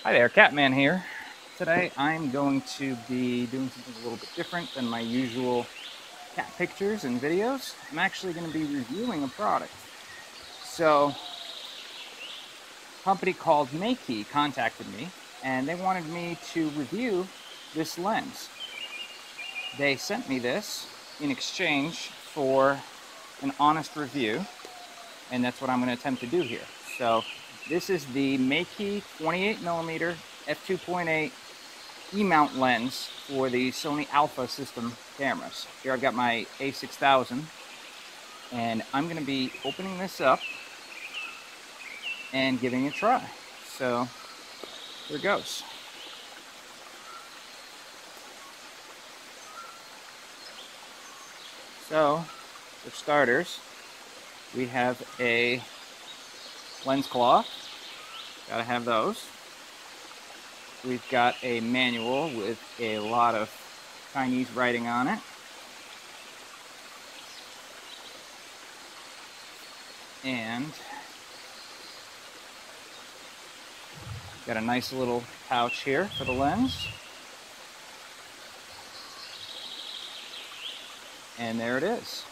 Hi there, Catman here. Today I'm going to be doing something a little bit different than my usual cat pictures and videos. I'm actually going to be reviewing a product. So, a company called Meike contacted me and they wanted me to review this lens. They sent me this in exchange for an honest review, and that's what I'm going to attempt to do here. So, this is the Meike 28mm F2.8 E-mount lens for the Sony Alpha system cameras. Here I've got my A6000, and I'm going to be opening this up and giving it a try. So here goes. So for starters, we have a lens cloth. Gotta have those. We've got a manual with a lot of Chinese writing on it. And got a nice little pouch here for the lens. And there it is.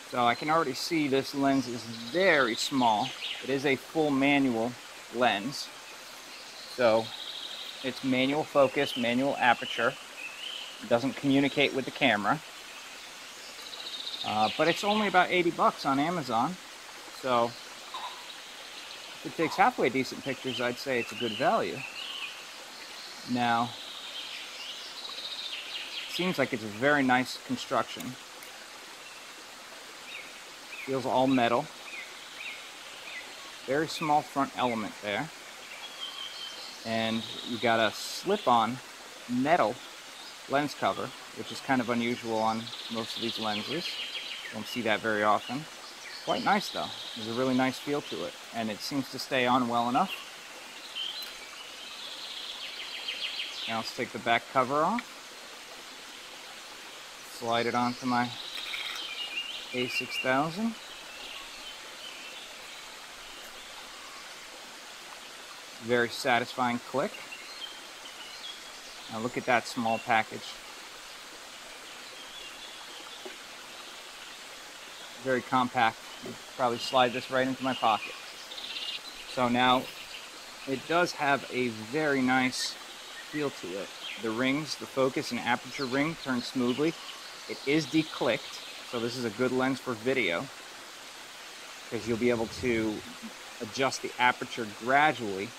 So I can already see this lens is very small. It is a full manual lens. So it's manual focus, manual aperture. It doesn't communicate with the camera. But it's only about 80 bucks on Amazon. So if it takes halfway decent pictures, I'd say it's a good value. Now, it seems like it's a very nice construction. Feels all metal. Very small front element there. And you got a slip-on metal lens cover, which is kind of unusual on most of these lenses. Don't see that very often. Quite nice though. There's a really nice feel to it, and it seems to stay on well enough. Now let's take the back cover off. Slide it onto my A6000. Very satisfying click. Now look at that small package. Very compact. Probably slide this right into my pocket. So now it does have a very nice feel to it. The rings, the focus and aperture ring turn smoothly. It is declicked, so this is a good lens for video because you'll be able to adjust the aperture gradually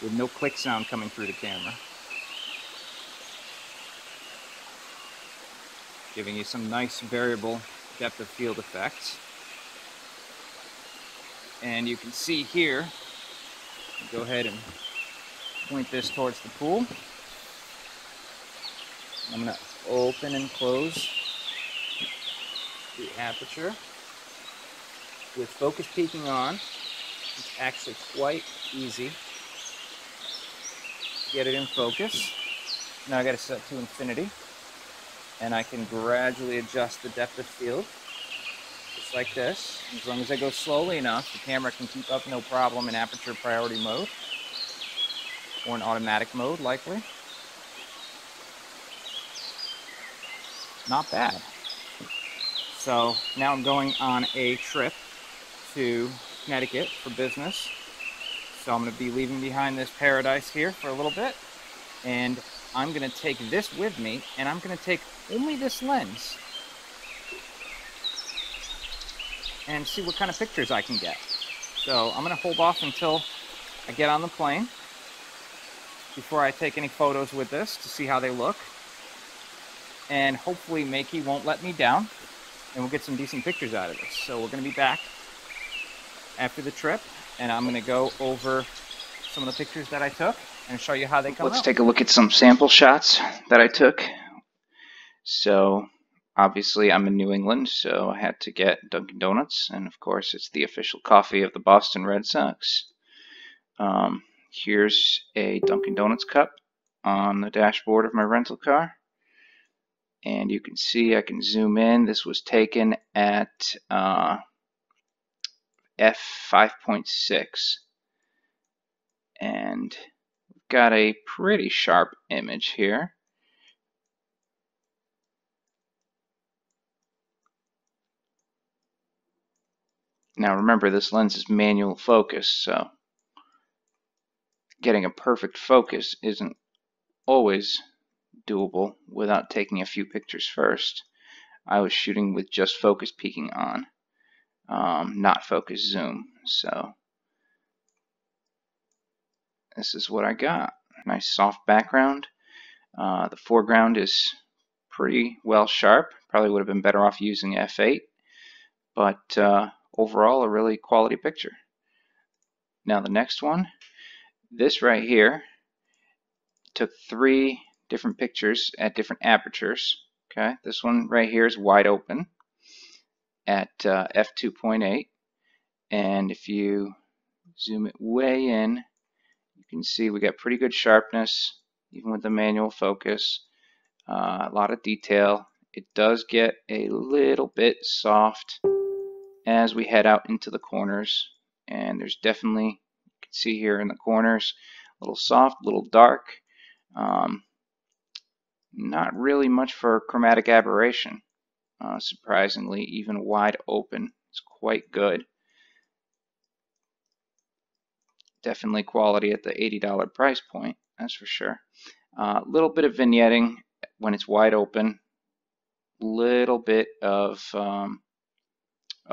with no click sound coming through the camera. Giving you some nice variable depth of field effects. And you can see here, go ahead and point this towards the pool. I'm going to open and close the aperture. With focus peaking on, it's actually quite easy to get it in focus. Now I got to set to infinity, and I can gradually adjust the depth of field, just like this. As long as I go slowly enough, the camera can keep up no problem in aperture priority mode, or in automatic mode, likely. Not bad. So now I'm going on a trip to Connecticut for business. So I'm going to be leaving behind this paradise here for a little bit, and I'm going to take this with me, and I'm going to take only this lens and see what kind of pictures I can get. So I'm going to hold off until I get on the plane before I take any photos with this to see how they look. And hopefully Meike won't let me down, and we'll get some decent pictures out of this. So we're going to be back after the trip, and I'm going to go over some of the pictures that I took and show you how they come out. Let's take a look at some sample shots that I took. So obviously I'm in New England, so I had to get Dunkin' Donuts, and of course it's the official coffee of the Boston Red Sox. Here's a Dunkin' Donuts cup on the dashboard of my rental car. And you can see, I can zoom in, this was taken at f5.6. And we've got a pretty sharp image here. Now remember, this lens is manual focus, so getting a perfect focus isn't always doable without taking a few pictures first. I was shooting with just focus peaking on, not focus zoom, so this is what I got. Nice soft background. The foreground is pretty well sharp. Probably would have been better off using F8, but overall a really quality picture. Now the next one, this right here, took 3 different pictures at different apertures. Okay, this one right here is wide open at F2.8, and if you zoom it way in, you can see we got pretty good sharpness, even with the manual focus. A lot of detail. It does get a little bit soft as we head out into the corners, and there's definitely, you can see here in the corners, a little soft, a little dark. Not really much for chromatic aberration. Surprisingly, even wide open is quite good. Definitely quality at the $80 price point, that's for sure. A little bit of vignetting when it's wide open. Little bit of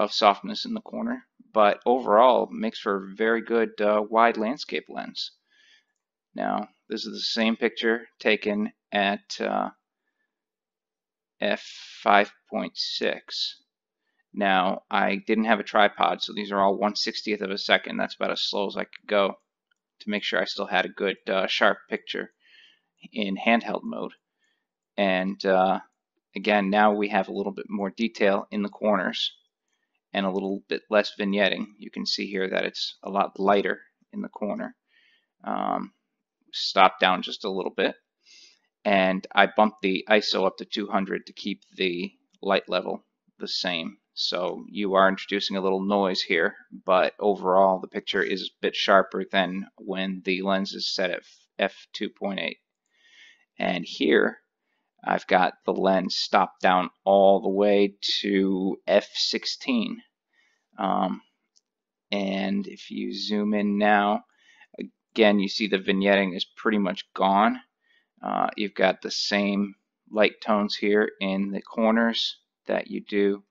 softness in the corner, but overall makes for a very good wide landscape lens. Now, this is the same picture taken at f5.6. Now, I didn't have a tripod, so these are all 1/60th of a second. That's about as slow as I could go to make sure I still had a good sharp picture in handheld mode. And again, now we have a little bit more detail in the corners and a little bit less vignetting. You can see here that it's a lot lighter in the corner. Stop down just a little bit, and I bumped the ISO up to 200 to keep the light level the same. So you are introducing a little noise here, but overall the picture is a bit sharper than when the lens is set at f2.8. And here I've got the lens stopped down all the way to f16. And if you zoom in now, again, you see the vignetting is pretty much gone. You've got the same light tones here in the corners that you do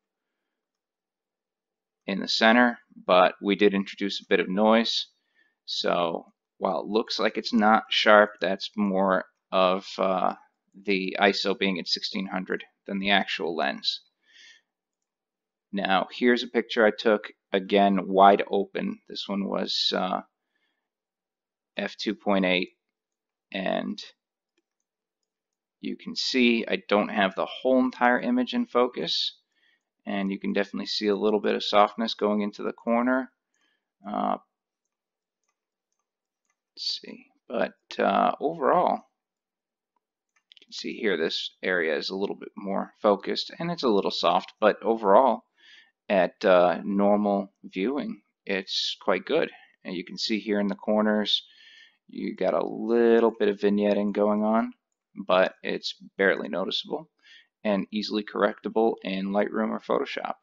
in the center, but we did introduce a bit of noise. So while it looks like it's not sharp, that's more of the ISO being at 1600 than the actual lens. Now here's a picture I took, again wide open. This one was f2.8, and you can see I don't have the whole entire image in focus, and you can definitely see a little bit of softness going into the corner. Let's see, but overall, you can see here this area is a little bit more focused, and it's a little soft, but overall, at normal viewing, it's quite good. And you can see here in the corners, you got a little bit of vignetting going on, but it's barely noticeable and easily correctable in Lightroom or Photoshop.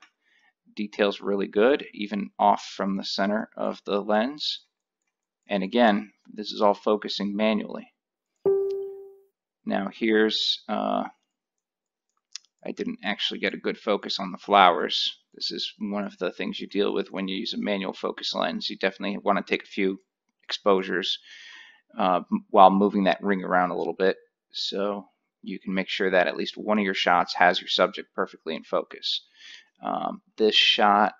Detail's really good, even off from the center of the lens. And again, this is all focusing manually. Now here's, I didn't actually get a good focus on the flowers. This is one of the things you deal with when you use a manual focus lens. You definitely want to take a few exposures while moving that ring around a little bit, so you can make sure that at least one of your shots has your subject perfectly in focus. This shot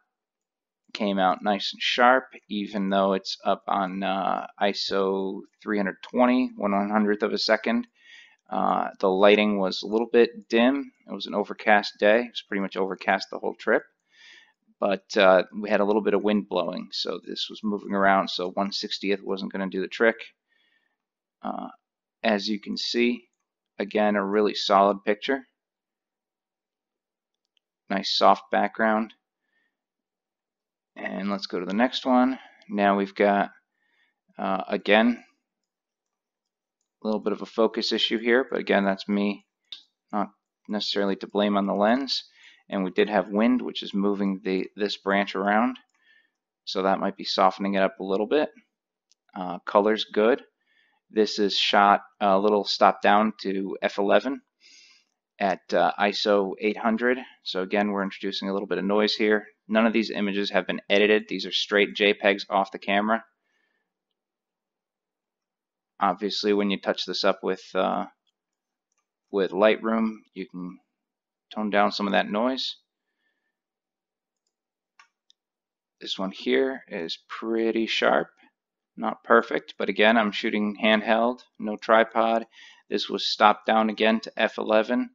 came out nice and sharp, even though it's up on ISO 320, 1/100th of a second. The lighting was a little bit dim. It was an overcast day. It was pretty much overcast the whole trip. But we had a little bit of wind blowing, so this was moving around, so 1/60th wasn't going to do the trick. As you can see, again, a really solid picture. Nice soft background. And let's go to the next one. Now we've got Again, a little bit of a focus issue here, but again, that's me, not necessarily to blame on the lens. And we did have wind, which is moving this branch around, so that might be softening it up a little bit. Color's good. This is shot a little stopped down to f11 at ISO 800. So again, we're introducing a little bit of noise here. None of these images have been edited. These are straight JPEGs off the camera. Obviously, when you touch this up with Lightroom, you can tone down some of that noise. This one here is pretty sharp. Not perfect, but again, I'm shooting handheld, no tripod. This was stopped down again to f11.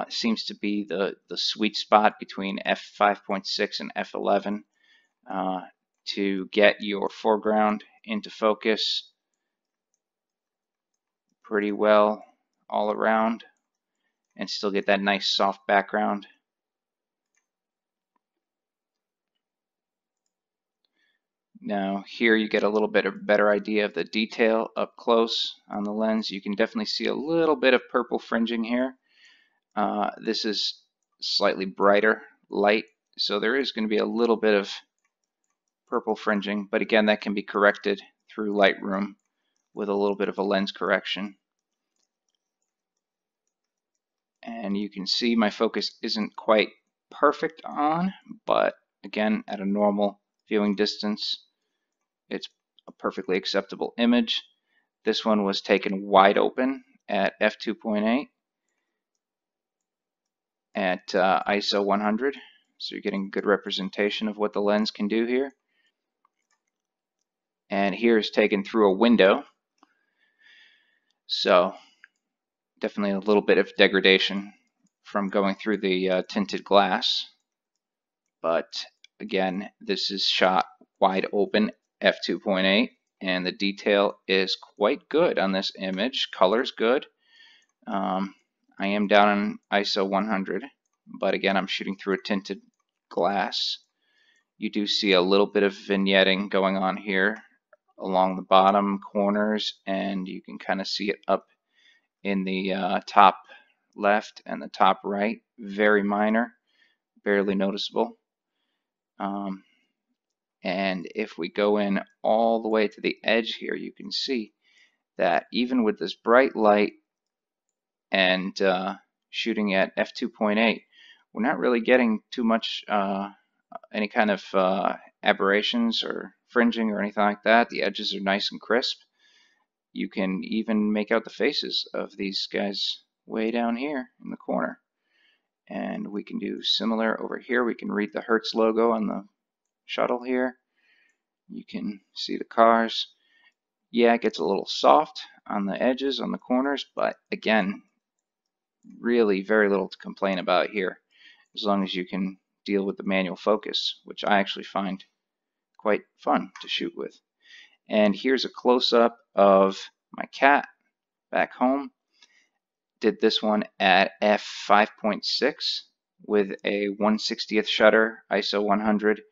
Seems to be the sweet spot between f5.6 and f11 to get your foreground into focus pretty well all around and still get that nice soft background. Now here you get a little bit of better idea of the detail up close on the lens. You can definitely see a little bit of purple fringing here. This is slightly brighter light, so there is going to be a little bit of purple fringing, but again, that can be corrected through Lightroom with a little bit of a lens correction. And you can see my focus isn't quite perfect on, but again, at a normal viewing distance, it's a perfectly acceptable image. This one was taken wide open at f2.8 at ISO 100, so you're getting good representation of what the lens can do here. And here is taken through a window, so definitely a little bit of degradation from going through the tinted glass. But again, this is shot wide open f2.8, and the detail is quite good on this image. Color's good. I am down on ISO 100, but again, I'm shooting through a tinted glass. You do see a little bit of vignetting going on here along the bottom corners, and you can kind of see it up in the top left and the top right. Very minor, barely noticeable. And if we go in all the way to the edge here, you can see that even with this bright light and shooting at f2.8, we're not really getting too much any kind of aberrations or fringing or anything like that. The edges are nice and crisp. You can even make out the faces of these guys way down here in the corner. And we can do similar over here. We can read the Hertz logo on the shuttle here. You can see the cars. Yeah, it gets a little soft on the edges, on the corners, but again, really very little to complain about here, as long as you can deal with the manual focus, which I actually find quite fun to shoot with. And here's a close-up of my cat back home. Did this one at f5.6 with a 1/60th shutter, ISO 100,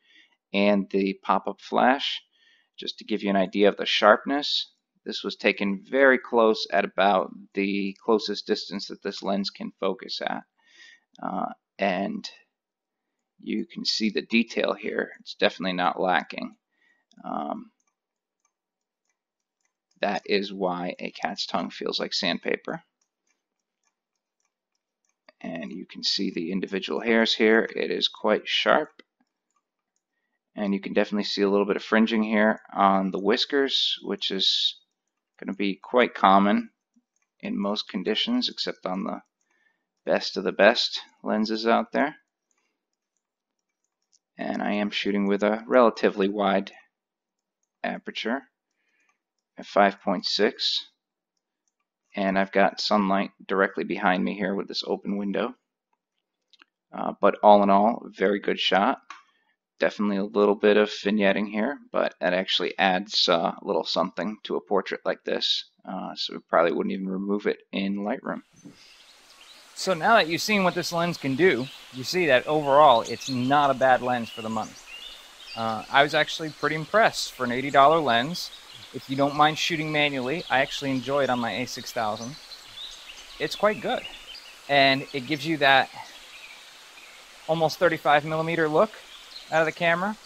and the pop-up flash. Just to give you an idea of the sharpness, this was taken very close at about the closest distance that this lens can focus at. And you can see the detail here. It's definitely not lacking. That is why a cat's tongue feels like sandpaper. And you can see the individual hairs here. It is quite sharp. And you can definitely see a little bit of fringing here on the whiskers, which is going to be quite common in most conditions, except on the best of the best lenses out there. And I am shooting with a relatively wide aperture at 5.6. And I've got sunlight directly behind me here with this open window. But all in all, very good shot. Definitely a little bit of vignetting here, but that actually adds a little something to a portrait like this. So we probably wouldn't even remove it in Lightroom. So now that you've seen what this lens can do, you see that overall it's not a bad lens for the money. I was actually pretty impressed for an $80 lens. If you don't mind shooting manually, I actually enjoy it on my A6000. It's quite good. And it gives you that almost 35mm look out of the camera.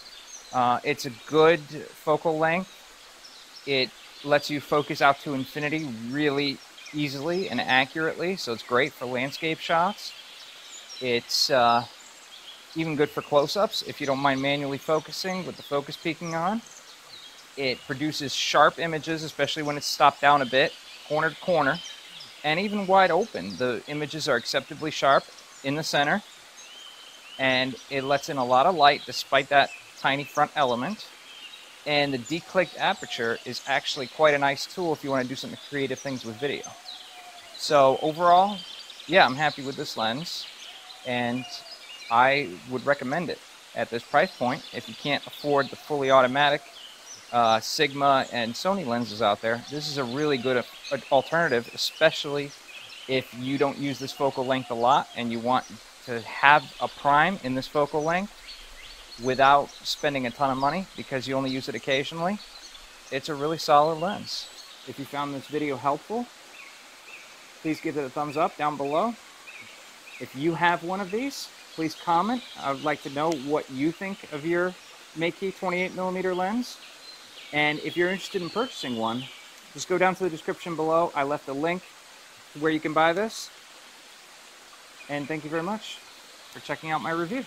It's a good focal length. It lets you focus out to infinity really easily and accurately, so it's great for landscape shots. It's even good for close-ups if you don't mind manually focusing with the focus peaking on. It produces sharp images, especially when it's stopped down a bit, corner to corner, and even wide open. The images are acceptably sharp in the center, and it lets in a lot of light despite that tiny front element. And the declicked aperture is actually quite a nice tool if you want to do some creative things with video. So overall, yeah, I'm happy with this lens, and I would recommend it at this price point. If you can't afford the fully automatic Sigma and Sony lenses out there, this is a really good alternative, especially if you don't use this focal length a lot and you want to have a prime in this focal length without spending a ton of money because you only use it occasionally. It's a really solid lens. If you found this video helpful, please give it a thumbs up down below. If you have one of these, please comment. I would like to know what you think of your Meike 28mm lens. And if you're interested in purchasing one, just go down to the description below. I left a link to where you can buy this. And thank you very much for checking out my review.